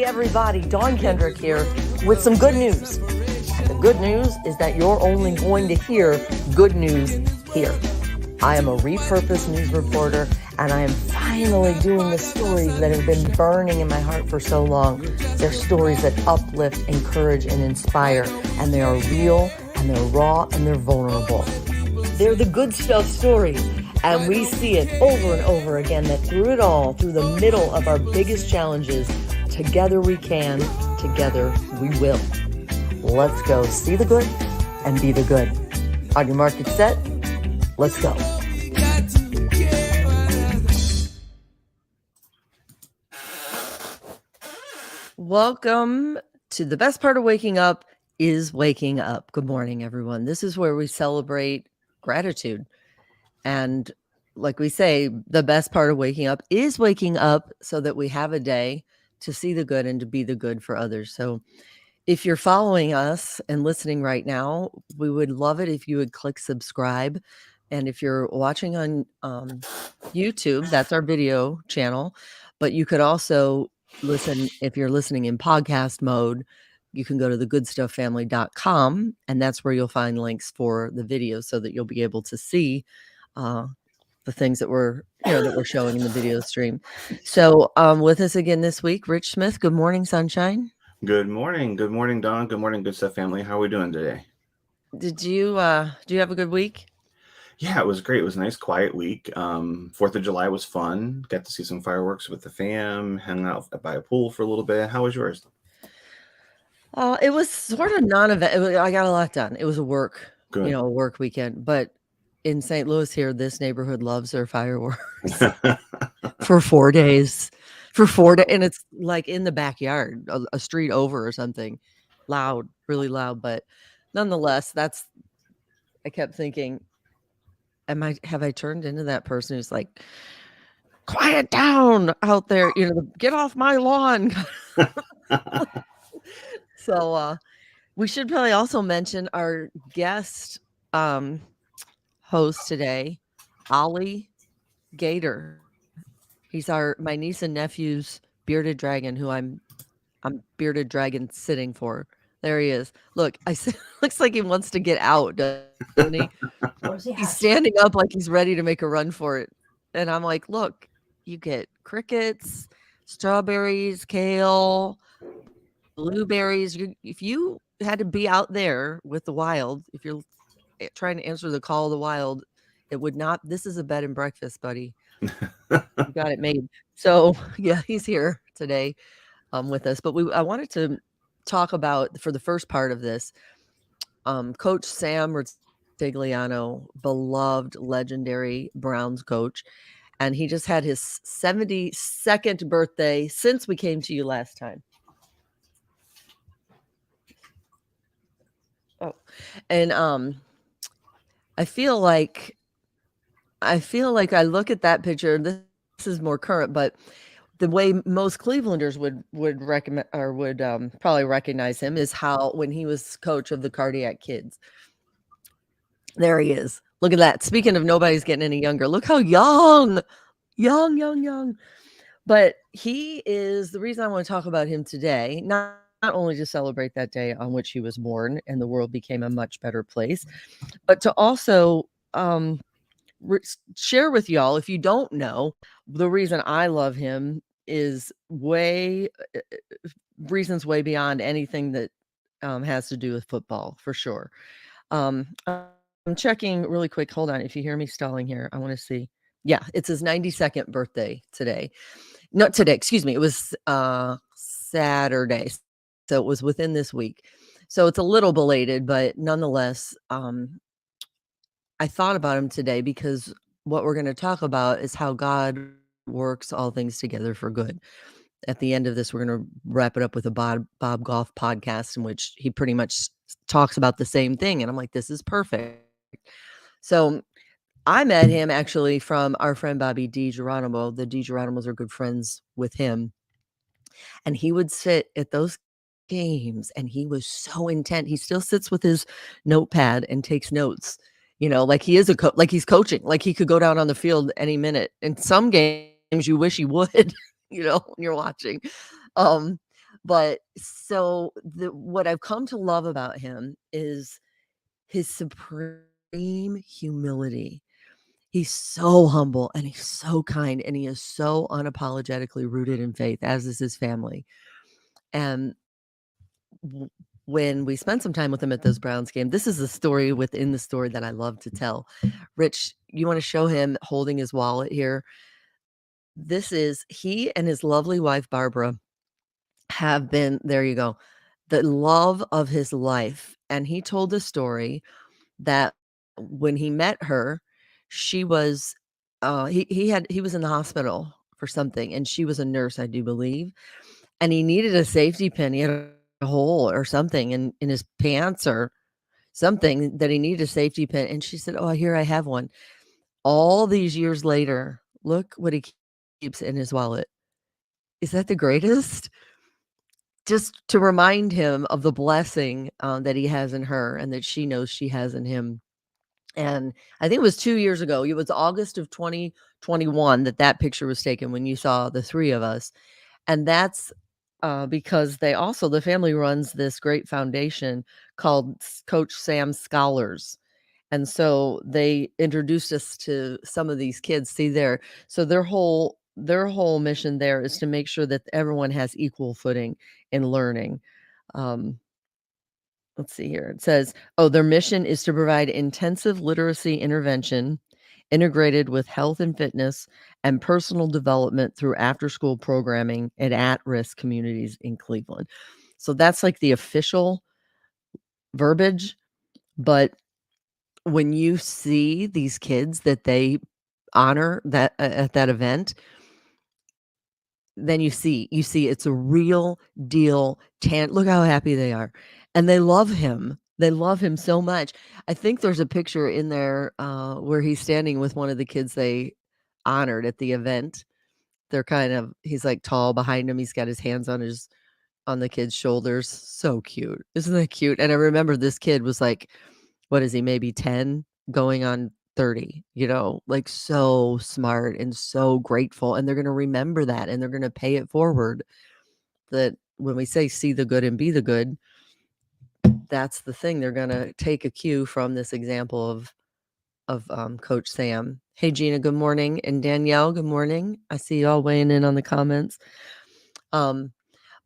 everybody, Dawn Kendrick here with some good news. And the good news is that you're only going to hear good news here. I am a repurposed news reporter, and I am finally doing the stories that have been burning in my heart for so long. They're stories that uplift, encourage, and inspire, and they are real, and they're raw, and they're vulnerable. They're the good stuff stories, and we see it over and over again that through it all, through the middle of our biggest challenges, together we can, together we will. Let's go see the good and be the good. On your mark, get set. Let's go. Welcome to the best part of waking up is waking up. Good morning, everyone. This is where we celebrate gratitude. And like we say, the best part of waking up is waking up so that we have a day to see the good and to be the good for others. So if you're following us and listening right now, we would love it if you would click subscribe. And if you're watching on YouTube, that's our video channel. But you could also listen, if you're listening in podcast mode, you can go to thegoodstufffamily.com, and that's where you'll find links for the video so that you'll be able to see the things that we're showing in the video stream. So with us again this week, Rich Smith. Good morning, sunshine. Good morning. Good morning, Dawn. Good morning, Good Stuff family. How are we doing today? Do you have a good week? Yeah, it was great. It was a nice, quiet week. 4th of July was fun. Got to see some fireworks with the fam, hang out by a pool for a little bit. How was yours? It was sort of non-event. I got a lot done. It was a work weekend. But in St. Louis here, this neighborhood loves their fireworks for 4 days. And it's like in the backyard, a street over or something. Loud, really loud. But nonetheless, I kept thinking, have I turned into that person who's like, quiet down out there, get off my lawn. So we should probably also mention our guest host today, Ollie Gator. He's my niece and nephew's bearded dragon, who I'm bearded dragon sitting for. There he is. Look, looks like he wants to get out, doesn't he? He's standing up like he's ready to make a run for it. And I'm like, look, you get crickets, strawberries, kale, blueberries. If you had to be out there with the wild, if you're trying to answer the call of the wild, it would not. This is a bed and breakfast, buddy. You got it made. So yeah, he's here today with us. But I wanted to talk about, for the first part of this, Coach Sam Rutigliano, beloved, legendary Browns coach. And he just had his 72nd birthday since we came to you last time. Oh, and I feel like I look at that picture. This is more current, but the way most Clevelanders would recommend or would probably recognize him is how when he was coach of the Cardiac Kids. There he is. Look at that. Speaking of nobody's getting any younger, look how young. But he is the reason I want to talk about him today. Not only to celebrate that day on which he was born and the world became a much better place, but to also share with y'all, if you don't know, the reason I love him is reasons way beyond anything that has to do with football, for sure. I'm checking really quick. Hold on. If you hear me stalling here, I want to see. Yeah, it's his 92nd birthday today. Not today, excuse me. It was Saturday. So it was within this week. So it's a little belated, but nonetheless, I thought about him today because what we're going to talk about is how God works all things together for good. At the end of this, we're going to wrap it up with a Bob Goff podcast in which he pretty much talks about the same thing. And I'm like, this is perfect. So I met him actually from our friend Bobby DiGeronimo. The DiGeronimos are good friends with him. And he would sit at those games and he was so intent. He still sits with his notepad and takes notes, like he is like he's coaching, like he could go down on the field any minute. In some games you wish he would, when you're watching. But so what I've come to love about him is his supreme humility. He's so humble and he's so kind and he is so unapologetically rooted in faith, as is his family. And when we spent some time with him at those Browns game, this is a story within the story that I love to tell. Rich, you want to show him holding his wallet here? This is he and his lovely wife, Barbara, have been, there you go, the love of his life. And he told the story that when he met her, she was, he was in the hospital for something, and she was a nurse, I do believe, and he needed a safety pin. He had a hole or something in his pants or something that he needed a safety pin, and she said, "Oh, here, I have one." All these years later, look what he keeps in his wallet. Is that the greatest? Just to remind him of the blessing, that he has in her and that she knows she has in him. And I think it was 2 years ago. It was August of 2021 that picture was taken when you saw the 3 of us. And that's, because the family runs this great foundation called Coach Sam's Scholars. And so they introduced us to some of these kids. See there. So their whole mission there is to make sure that everyone has equal footing in learning. Um, let's see here. It says, their mission is to provide intensive literacy intervention integrated with health and fitness and personal development through after-school programming in at-risk communities in Cleveland. So that's like the official verbiage, but when you see these kids that they honor that at that event, then you see it's a real deal. Look how happy they are, and they love him. They love him so much. I think there's a picture in there where he's standing with one of the kids they honored at the event. He's like tall behind him. He's got his hands on the kid's shoulders. So cute. Isn't that cute? And I remember this kid was like, what is he, maybe 10 going on 30, like so smart and so grateful. And they're going to remember that and they're going to pay it forward. That when we say see the good and be the good, that's the thing. They're going to take a cue from this example of Coach Sam. Hey, Gina, good morning. And Danielle, good morning. I see you all weighing in on the comments. But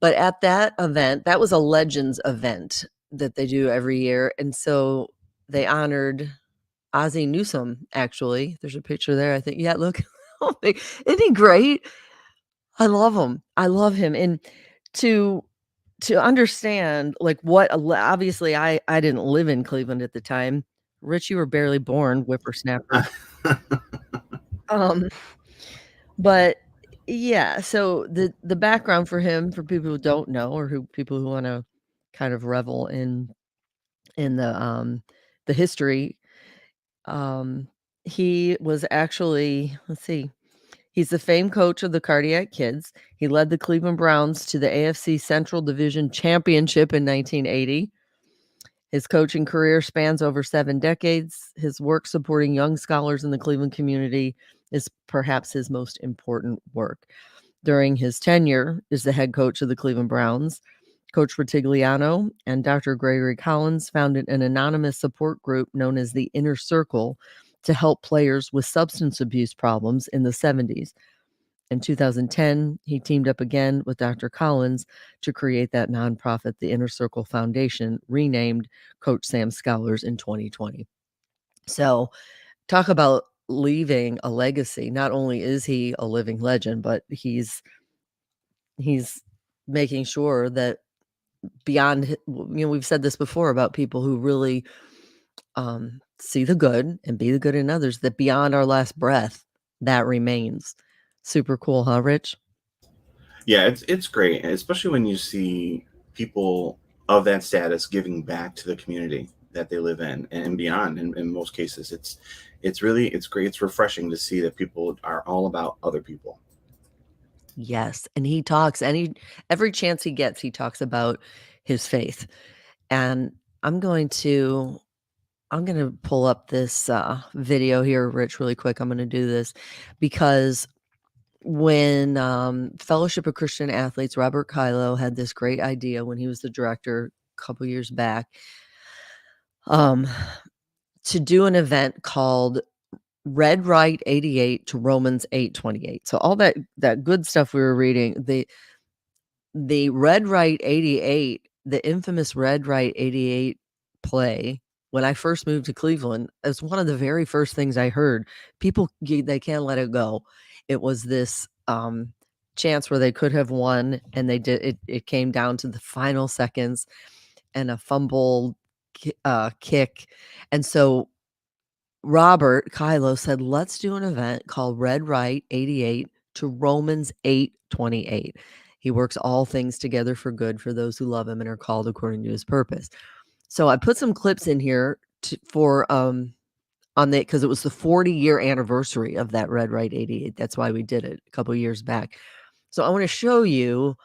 at that event, that was a Legends event that they do every year. And so they honored Ozzie Newsome, actually. There's a picture there, I think. Yeah, look. Isn't he great? I love him. I love him. And to understand, like, what obviously, I didn't live in Cleveland at the time. Rich, you were barely born, whippersnapper. Um, but yeah, so the background for him, for people who don't know or people who wanna kind of revel in the history, he was actually, let's see, he's the famed coach of the Cardiac Kids. He led the Cleveland Browns to the AFC Central Division Championship in 1980. His coaching career spans over 7 decades. His work supporting young scholars in the Cleveland community is perhaps his most important work. During his tenure as the head coach of the Cleveland Browns, Coach Rutigliano and Dr. Gregory Collins founded an anonymous support group known as the Inner Circle to help players with substance abuse problems in the 70s. In 2010, he teamed up again with Dr. Collins to create that nonprofit, the Inner Circle Foundation, renamed Coach Sam Scholars in 2020. So, talk about leaving a legacy. Not only is he a living legend, but he's making sure that beyond, we've said this before about people who really see the good and be the good in others, that beyond our last breath, that remains. Super cool, huh, Rich? Yeah, it's great, and especially when you see people of that status giving back to the community that they live in and beyond. In most cases, it's great. It's refreshing to see that people are all about other people. Yes, and he talks, every chance he gets, he talks about his faith. And I'm going to pull up this video here, Rich, really quick. I'm going to do this because when Fellowship of Christian Athletes, Robert Kylo had this great idea when he was the director a couple years back, to do an event called Red Right 88 to Romans 8:28. So all that good stuff we were reading, the Red Right 88, the infamous Red Right 88 play, when I first moved to Cleveland, it was one of the very first things I heard. People, they can't let it go. It was this chance where they could have won, and they did. It came down to the final seconds and a fumble kick. And so Robert Kylo said, let's do an event called Red Right 88 to Romans 8:28. He works all things together for good for those who love him and are called according to his purpose. So I put some clips in here for on the, because it was the 40-year anniversary of that Red Right 88. That's why we did it a couple years back. So I want to show you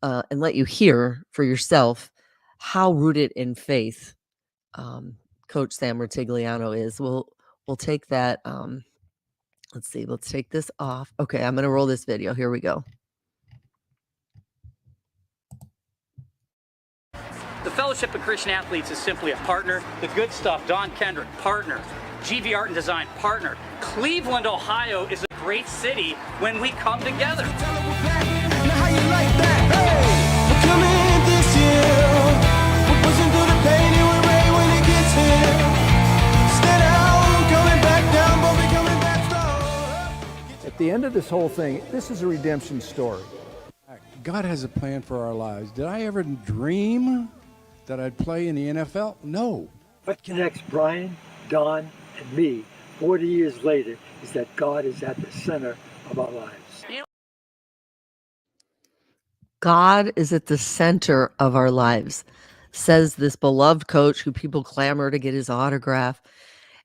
and let you hear for yourself how rooted in faith Coach Sam Rutigliano is. We'll take that. Let's see. Let's take this off. Okay, I'm going to roll this video. Here we go. The Fellowship of Christian Athletes is simply a partner. The Good Stuff, Don Kendrick, partner. GV Art and Design, partner. Cleveland, Ohio is a great city when we come together. At the end of this whole thing, this is a redemption story. God has a plan for our lives. Did I ever dream that I'd play in the NFL? No. What connects Brian, Don, and me 40 years later is that God is at the center of our lives. God is at the center of our lives, says this beloved coach who people clamor to get his autograph.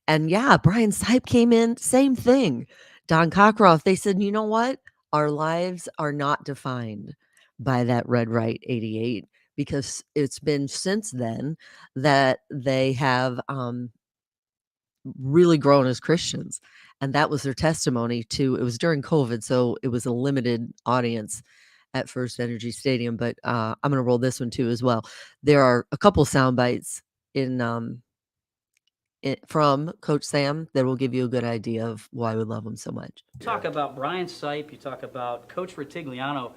And yeah, Brian Sipe came in, same thing. Don Cockroft, they said, you know what? Our lives are not defined by that Red Right 88, because it's been since then that they have really grown as Christians. And that was their testimony too. It was during COVID, so it was a limited audience at First Energy Stadium, but I'm going to roll this one too as well. There are a couple sound bites from Coach Sam that will give you a good idea of why we love him so much. You talk about Brian Sipe, you talk about Coach Rutigliano.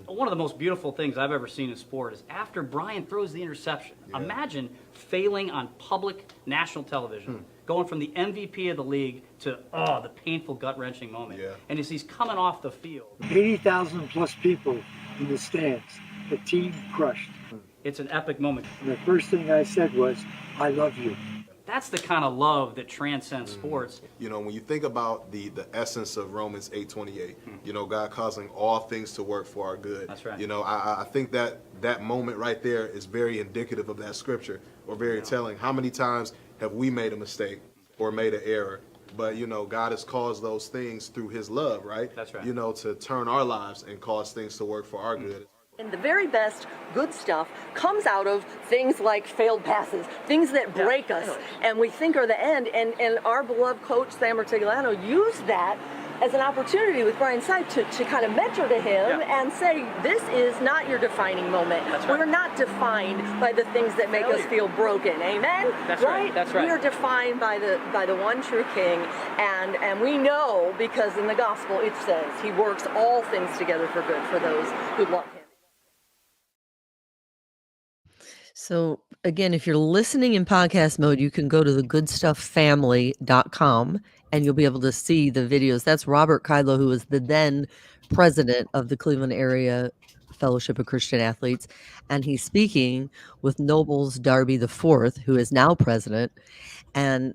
One of the most beautiful things I've ever seen in sport is after Brian throws the interception. Imagine failing on public national television, going from the MVP of the league to, the painful, gut-wrenching moment. And as he's coming off the field. 80,000 plus people in the stands. The team crushed. It's an epic moment. And the first thing I said was, I love you. That's the kind of love that transcends sports. You know, when you think about the essence of Romans 8:28, you know, God causing all things to work for our good. That's right. You know, I think that moment right there is very indicative of that scripture, or very telling. How many times have we made a mistake or made an error? But, you know, God has caused those things through his love, right? That's right. You know, to turn our lives and cause things to work for our good. And the very best good stuff comes out of things like failed passes, things that break us and we think are the end. And our beloved coach, Sam Rutigliano, used that as an opportunity with Brian Sipe to kind of mentor to him and say, this is not your defining moment. That's right. We're not defined by the things that make us feel broken. Amen? That's right. That's right. We are defined by the one true King. And we know, because in the gospel it says he works all things together for good for those who love him. So again, if you're listening in podcast mode, you can go to thegoodstufffamily.com and you'll be able to see the videos. That's Robert Kylo, who was the then president of the Cleveland area Fellowship of Christian Athletes. And he's speaking with Nobles Darby IV, who is now president or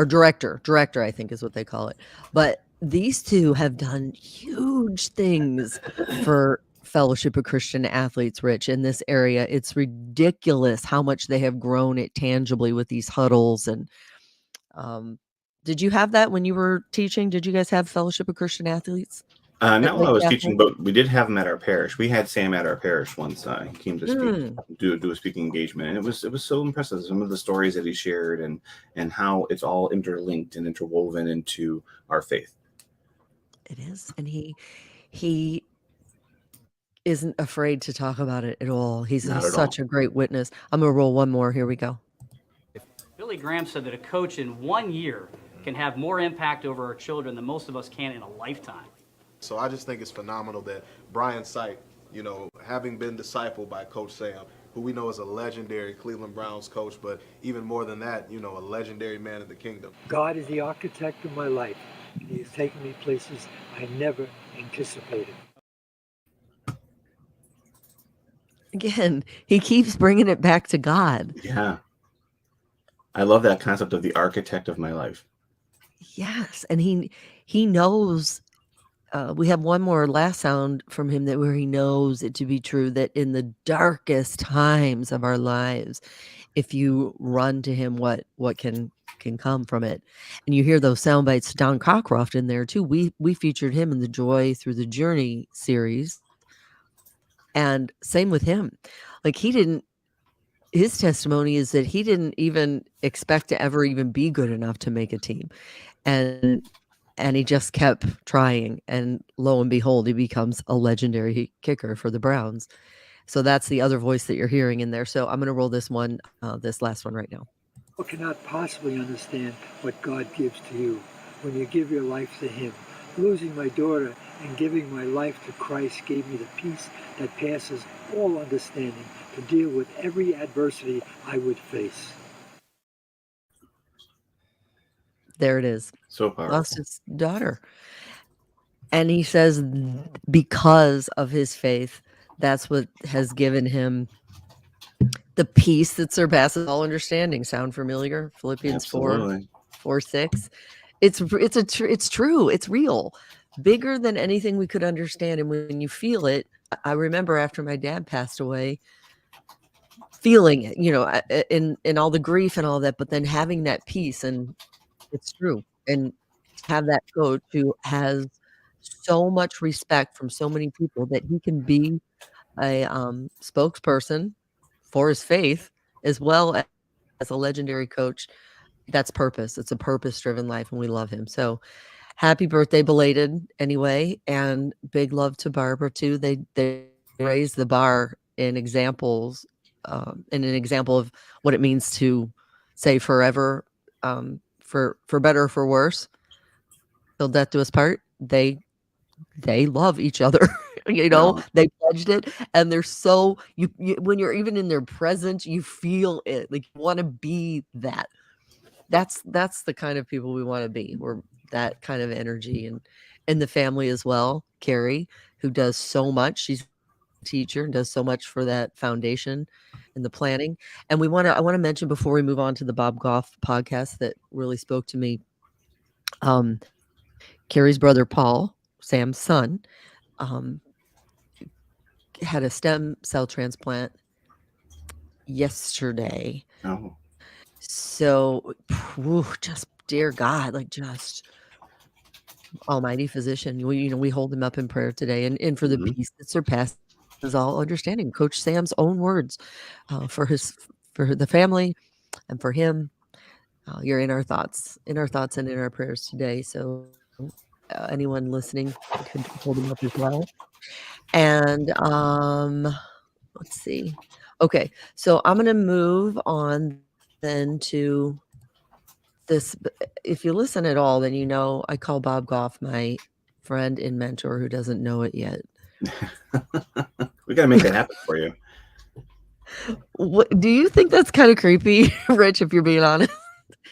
director, I think is what they call it. But these two have done huge things for Fellowship of Christian Athletes, Rich, in this area. It's ridiculous how much they have grown it tangibly with these huddles. And did you have that when you were teaching? Did you guys have Fellowship of Christian Athletes? Not while I was teaching, but we did have them at our parish. We had Sam at our parish once. He came to speak, do a speaking engagement, and it was so impressive. Some of the stories that he shared and how it's all interlinked and interwoven into our faith. It is. And he isn't afraid to talk about it at all. He's Not at such all. a great witness. I'm gonna roll one more. Here we go. Billy Graham said that a coach in 1 year can have more impact over our children than most of us can in a lifetime. So I just think it's phenomenal that Brian Sipe, having been discipled by Coach Sam, who we know is a legendary Cleveland Browns coach, but even more than that, a legendary man of the kingdom. God is the architect of my life, and He has taken me places I never anticipated. Again, he keeps bringing it back to God. Yeah. I love that concept of the architect of my life. Yes, and he knows. We have one more last sound from him where he knows it to be true that in the darkest times of our lives, if you run to him, what can come from it. And you hear those sound bites. Don Cockroft in there too. We featured him in the Joy Through the Journey series, and same with him. Like his testimony is that he didn't even expect to ever even be good enough to make a team, and he just kept trying, and lo and behold, he becomes a legendary kicker for the Browns. So that's the other voice that you're hearing in there. So I'm going to roll this last one right now. I cannot possibly understand what God gives to you when you give your life to Him. Losing my daughter and giving my life to Christ gave me the peace that passes all understanding to deal with every adversity I would face. There it is. So powerful. Lost his daughter. And he says because of his faith, that's what has given him the peace that surpasses all understanding. Sound familiar? Philippians Absolutely. 4:6. It's true. It's real. Bigger than anything we could understand. And when you feel it, I remember after my dad passed away, feeling it, in all the grief and all that, but then having that peace, and it's true. And have that coach who has so much respect from so many people that he can be a spokesperson for his faith as well as a legendary coach. That's purpose. It's a purpose-driven life, and we love him. So happy birthday belated anyway, and big love to Barbara too. They raised the bar in examples, in an example of what it means to say forever, for better or for worse, till death do us part. They love each other. No. They pledged it, and they're so you when you're even in their presence, you feel it. Like you want to be that. That's the kind of people we want to be. We're that kind of energy, and the family as well. Carrie, who does so much. She's a teacher and does so much for that foundation and the planning. And I want to mention before we move on to the Bob Goff podcast that really spoke to me. Carrie's brother Paul, Sam's son, had a stem cell transplant yesterday. Oh. So, just dear God, like just almighty physician. We hold him up in prayer today, and for the peace that surpasses all understanding. Coach Sam's own words, for the family and for him. You're in our thoughts and in our prayers today. So anyone listening could hold him up as well. And let's see. Okay, so I'm going to move on then to this. If you listen at all, then I call Bob Goff my friend and mentor who doesn't know it yet. We got to make that happen for you. What do you think that's kind of creepy, Rich, if you're being honest?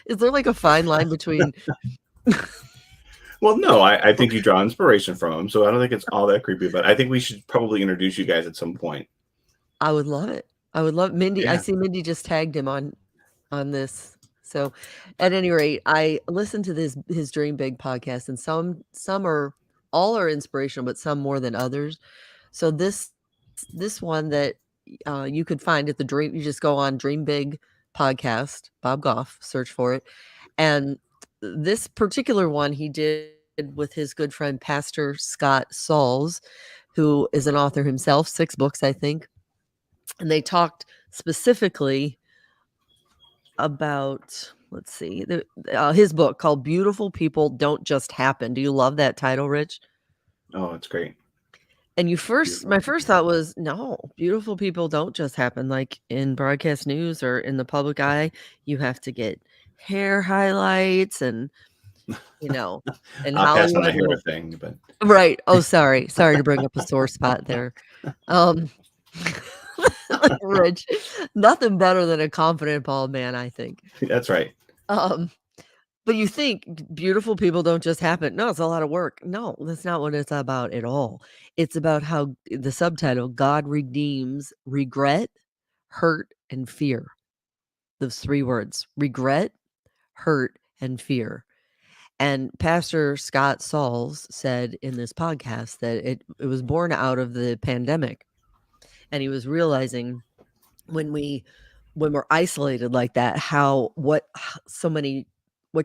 Is there like a fine line between Well, no, I think you draw inspiration from him, so I don't think it's all that creepy, but I think we should probably introduce you guys at some point. I would love it. I would love Mindy. I Yeah. see Mindy just tagged him on this. So at any rate, I listened to his Dream Big podcast, and all are inspirational, but some more than others. So this one that you could find at you just go on Dream Big podcast, Bob Goff, search for it. And this particular one he did with his good friend, Pastor Scott Sauls, who is an author himself, 6 books, I think. And they talked specifically about let's see, his book called Beautiful People Don't Just Happen. Do you love that title, Rich? Oh, it's great. And Beautiful. my first thought was, no, beautiful people don't just happen. Like in broadcast news or in the public eye, you have to get hair highlights and, you know, in I'll pass on the Hollywood, hair thing, but right. Oh, sorry. Sorry to bring up a sore spot there. Um, Rich, nothing better than a confident bald man, I think. that's right. Um, but you think beautiful people don't just happen. No, it's a lot of work. No, that's not what it's about at all. It's about how the subtitle, God redeems regret, hurt, and fear. Those 3 words, regret, hurt, and fear. And Pastor Scott Sauls said in this podcast that it was born out of the pandemic. And he was realizing when we're isolated like that, what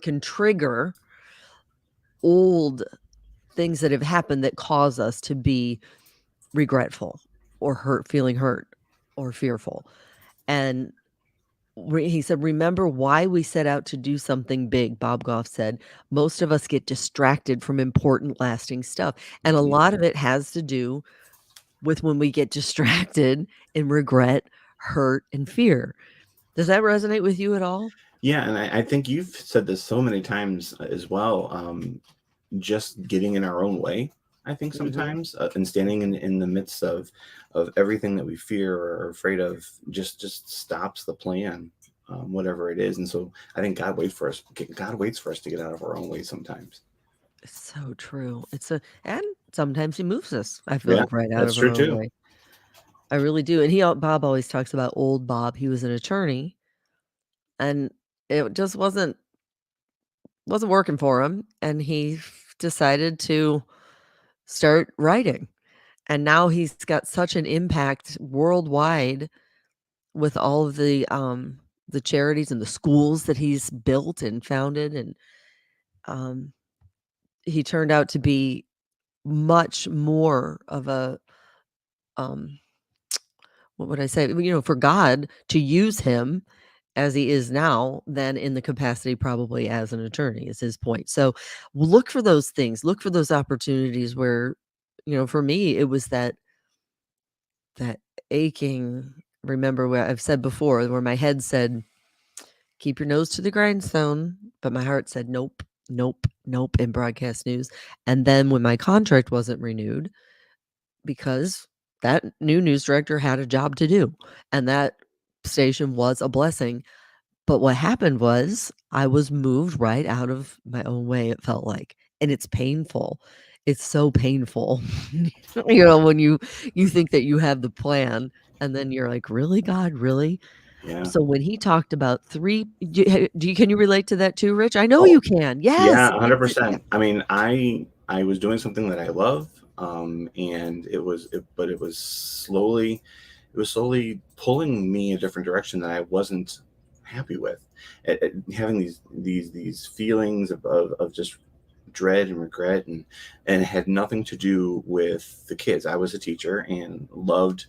can trigger old things that have happened that cause us to be regretful or feeling hurt or fearful. And he said, remember why we set out to do something big. Bob Goff said, most of us get distracted from important, lasting stuff. And a lot of it has to do with when we get distracted in regret, hurt, and fear. Does that resonate with you at all? Yeah, and I think you've said this so many times as well. Just getting in our own way, I think sometimes, and standing in the midst of everything that we fear or are afraid of, just stops the plan, whatever it is. And so I think God waits for us. God waits for us to get out of our own way sometimes. It's so true. And sometimes he moves us, I feel Yeah, like, right out that's of true our own too. way. I really do. And Bob always talks about old Bob. He was an attorney, and it just wasn't working for him, and he decided to start writing. And now he's got such an impact worldwide with all of the charities and the schools that he's built and founded, and he turned out to be much more of a what would I say? For God to use him as he is now than in the capacity probably as an attorney is his point. So look for those things, look for those opportunities where, for me, it was that aching, remember what I've said before, where my head said, keep your nose to the grindstone, but my heart said, nope, nope, nope, in broadcast news. And then when my contract wasn't renewed, because that new news director had a job to do, and that station was a blessing. But what happened was I was moved right out of my own way, it felt like, and it's painful. It's so painful, when you think that you have the plan, and then you're like, "Really, God? Really?" Yeah. So when he talked about 3 can you relate to that too, Rich? I know Oh, you can. Yes. yeah, 100%. I mean, I was doing something that I love, and but it was slowly pulling me a different direction that I wasn't happy with. Having these feelings of just dread and regret, and it had nothing to do with the kids. I was a teacher and loved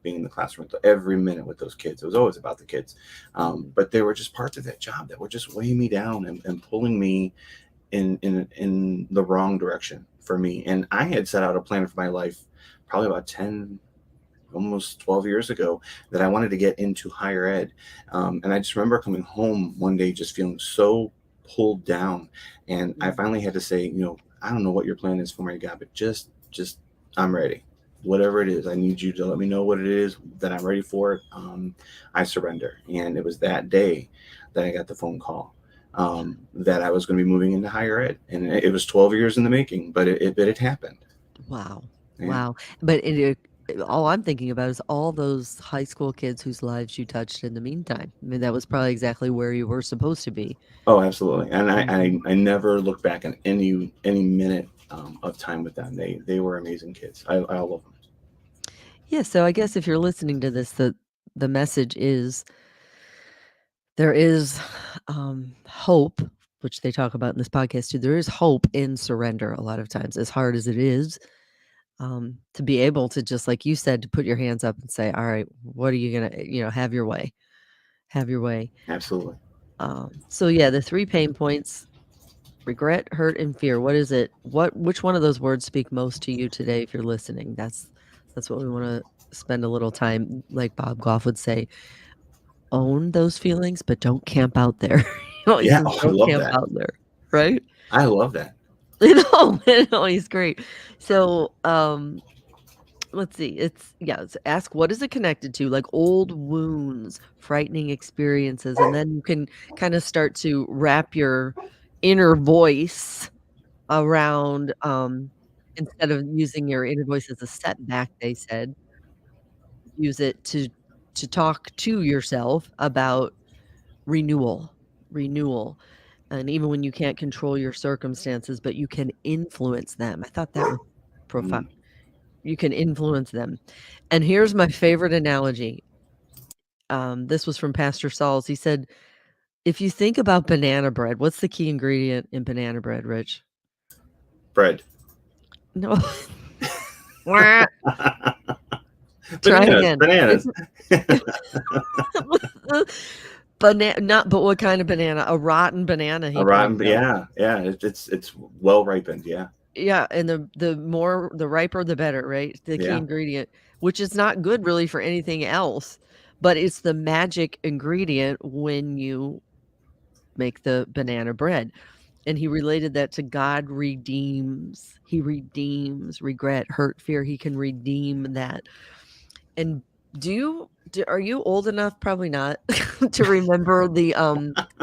being in the classroom every minute with those kids. It was always about the kids, but there were just parts of that job that were just weighing me down and pulling me in the wrong direction for me. And I had set out a plan for my life probably about 10, almost 12 years ago, that I wanted to get into higher ed. And I just remember coming home one day just feeling so pulled down. And I finally had to say, I don't know what your plan is for me, God, but just I'm ready. Whatever it is, I need you to let me know what it is, that I'm ready for it. I surrender. And it was that day that I got the phone call, that I was going to be moving into higher ed. And it was 12 years in the making, but it happened. Wow. Yeah. Wow. But all I'm thinking about is all those high school kids whose lives you touched in the meantime. I mean, that was probably exactly where you were supposed to be. Oh, absolutely. And I never look back on any minute of time with them. They were amazing kids. I love them. Yeah, so I guess if you're listening to this, the message is there is hope, which they talk about in this podcast too. There is hope in surrender a lot of times, as hard as it is, to be able to, just like you said, to put your hands up and say, all right, what are you going to, have your way. Have your way. Absolutely. So yeah, the 3 pain points: regret, hurt, and fear. What is it? Which one of those words speak most to you today if you're listening? That's what we want to spend a little time, like Bob Goff would say, own those feelings, but don't camp out there. He Yeah, says, oh, I don't love camp that. out there, right? I love that. He's great. So, let's see. It's ask what is it connected to, like old wounds, frightening experiences, and then you can kind of start to wrap your inner voice around, instead of using your inner voice as a setback, they said, use it to talk to yourself about renewal, renewal. And even when you can't control your circumstances, but you can influence them. I thought that was profound. Mm. You can influence them. And here's my favorite analogy. This was from Pastor Sauls. He said, if you think about banana bread, what's the key ingredient in banana bread, Rich? Bread. No. Try again. Bananas. Banana, not, but what kind of banana? A rotten banana. A rotten, yeah. It's well ripened, yeah. Yeah, and the riper the better, right? The key Yeah. ingredient, which is not good really for anything else, but it's the magic ingredient when you make the banana bread. And he related that to God redeems. He redeems regret, hurt, fear. He can redeem that. And are you old enough? Probably not, to remember the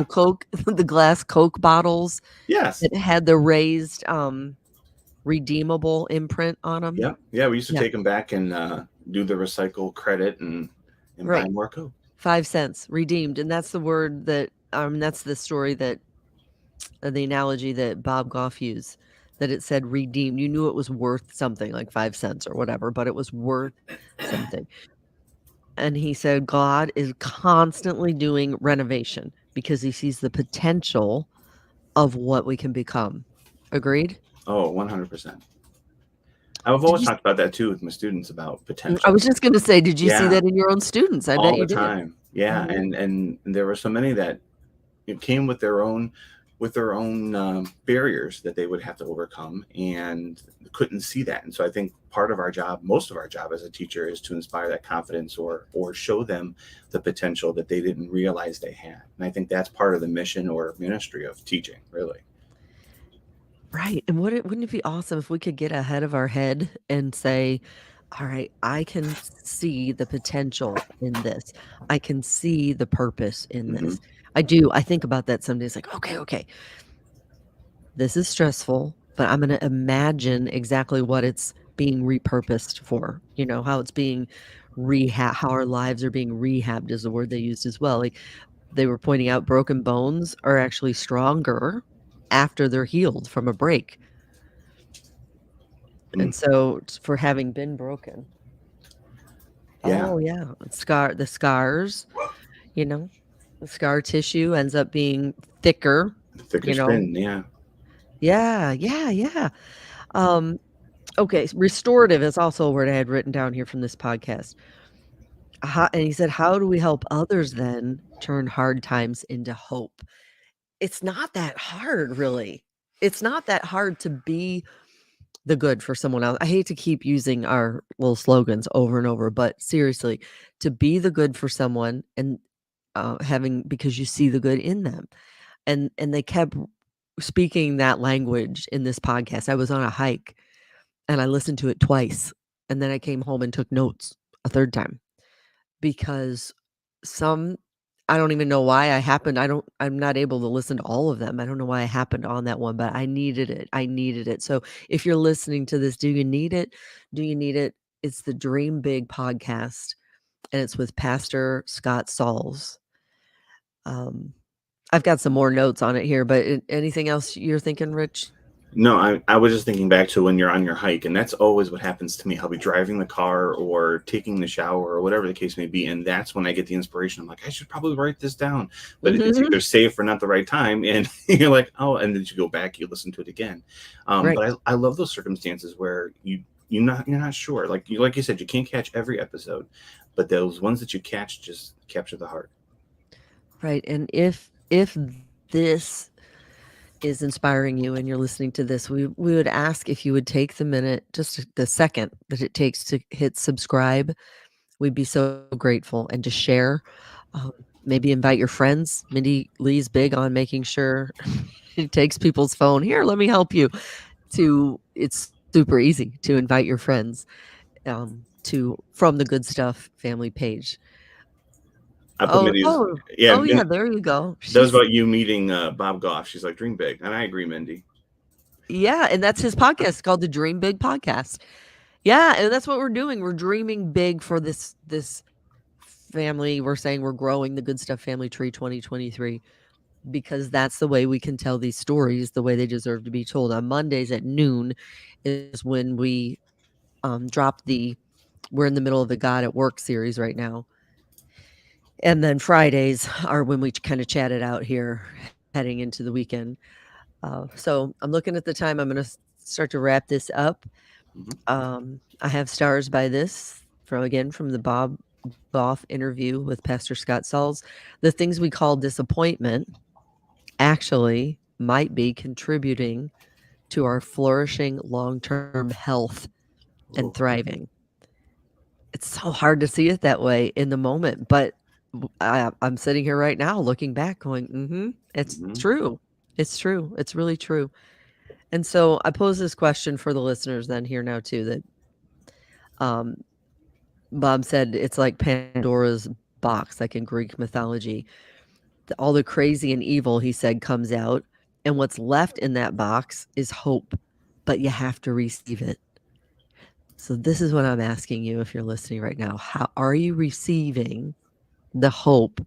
Coke, the glass Coke bottles Yes. that had the raised redeemable imprint on them? Yeah. Yeah. We used to take them back and do the recycle credit and buy more Coke. 5 cents redeemed. And that's the word that that's the story that the analogy that Bob Goff used, that it said redeemed. You knew it was worth something, like 5 cents or whatever, but it was worth something. And he said God is constantly doing renovation because he sees the potential of what we can become. Agreed? Oh, 100%. I've always talked about that too with my students, about potential. I was just going to say, did you see that in your own students? I bet you did. All the time. Yeah. Mhm. And there were so many that came with their own barriers that they would have to overcome and couldn't see that. And so I think most of our job as a teacher is to inspire that confidence or show them the potential that they didn't realize they had. And I think that's part of the mission or ministry of teaching, really. Right. And wouldn't it be awesome if we could get ahead of our head and say, all right, I can see the potential in this. I can see the purpose in this. I do. I think about that some days, like, okay. This is stressful, but I'm going to imagine exactly what it's being repurposed for, how it's being how our lives are being rehabbed is the word they used as well. Like they were pointing out, broken bones are actually stronger after they're healed from a break. And so for having been broken. Yeah. Oh yeah. The scars, the scar tissue ends up being thicker. Thicker skin, yeah. Yeah. Okay, restorative is also a word I had written down here from this podcast. And he said, how do we help others then turn hard times into hope? It's not that hard, really. It's not that hard to be the good for someone else. I hate to keep using our little slogans over and over, but seriously, to be the good for someone and because you see the good in them. And they kept speaking that language in this podcast. I was on a hike and I listened to it twice. And then I came home and took notes a third time because I don't even know why I'm not able to listen to all of them. I don't know why I happened on that one, but I needed it. So if you're listening to this, do you need it? It's the Dream Big podcast and it's with Pastor Scott Sauls. I've got some more notes on it here, but anything else you're thinking, Rich? No, I was just thinking back to when you're on your hike, and that's always what happens to me. I'll be driving the car or taking the shower or whatever the case may be, and that's when I get the inspiration. I'm like, I should probably write this down, but it's either saved for not the right time, and you're like, oh, and then you go back, you listen to it again. Right. But I love those circumstances where you're not sure. Like you said, you can't catch every episode, but those ones that you catch just capture the heart. Right, and if if this is inspiring you and you're listening to this, we would ask if you would take the minute, just the second that it takes to hit subscribe. We'd be so grateful, and to share. Maybe invite your friends. Mindy Lee's big on making sure he takes people's phone. Here, let me help you. It's super easy to invite your friends from the Good Stuff family page. I put Mindy's, yeah, there you go. That was about you meeting Bob Goff. She's like, dream big. And I agree, Mindy. Yeah, and that's his podcast called the Dream Big Podcast. Yeah, and that's what we're doing. We're dreaming big for this family. We're saying we're growing the Good Stuff Family Tree 2023 because that's the way we can tell these stories the way they deserve to be told. On Mondays at noon is when we drop we're in the middle of the God at Work series right now. And then Fridays are when we kind of chat it out here heading into the weekend. So I'm looking at the time. I'm going to start to wrap this up. I have stars by this from the Bob Goff interview with Pastor Scott Sauls. The things we call disappointment actually might be contributing to our flourishing long-term health and thriving. It's so hard to see it that way in the moment, but I'm sitting here right now looking back going, it's true. It's true. It's really true. And so I pose this question for the listeners then here now too, that Bob said it's like Pandora's box, like in Greek mythology. All the crazy and evil, he said, comes out, and what's left in that box is hope, but you have to receive it. So this is what I'm asking you if you're listening right now. How are you receiving the hope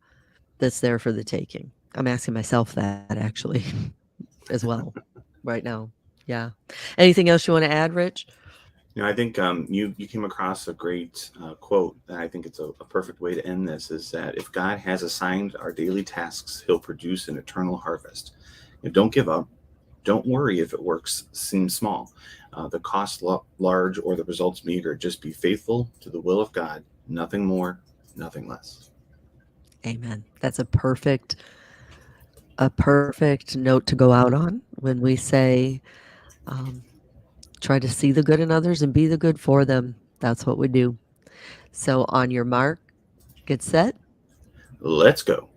that's there for the taking? I'm asking myself that actually as well right now. Yeah. Anything else you want to add, Rich? I think you came across a great quote, and I think it's a perfect way to end this, is that if God has assigned our daily tasks, he'll produce an eternal harvest. Don't give up. Don't worry if it works seems small. The cost large or the results meager. Just be faithful to the will of God. Nothing more, nothing less. Amen. That's a perfect note to go out on when we say, try to see the good in others and be the good for them. That's what we do. So on your mark, get set. Let's go.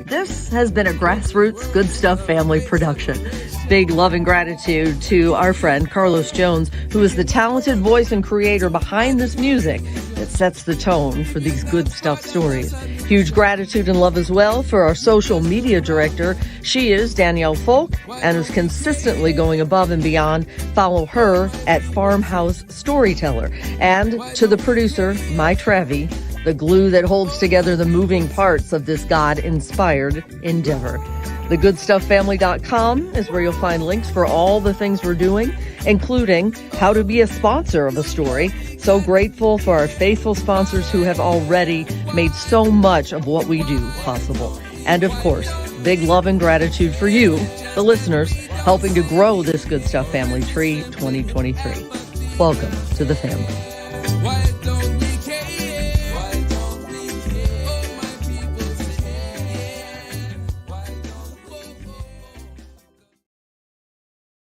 This has been a Grassroots Good Stuff family production. Big love and gratitude to our friend Carlos Jones, who is the talented voice and creator behind this music that sets the tone for these Good Stuff stories. Huge gratitude and love as well for our social media director. She is Danielle Folk and is consistently going above and beyond. Follow her at Farmhouse Storyteller. And to the producer, My Trevi, the glue that holds together the moving parts of this God-inspired endeavor. TheGoodStuffFamily.com is where you'll find links for all the things we're doing, including how to be a sponsor of a story. So grateful for our faithful sponsors who have already made so much of what we do possible. And of course, big love and gratitude for you, the listeners, helping to grow this Good Stuff Family Tree 2023. Welcome to the family.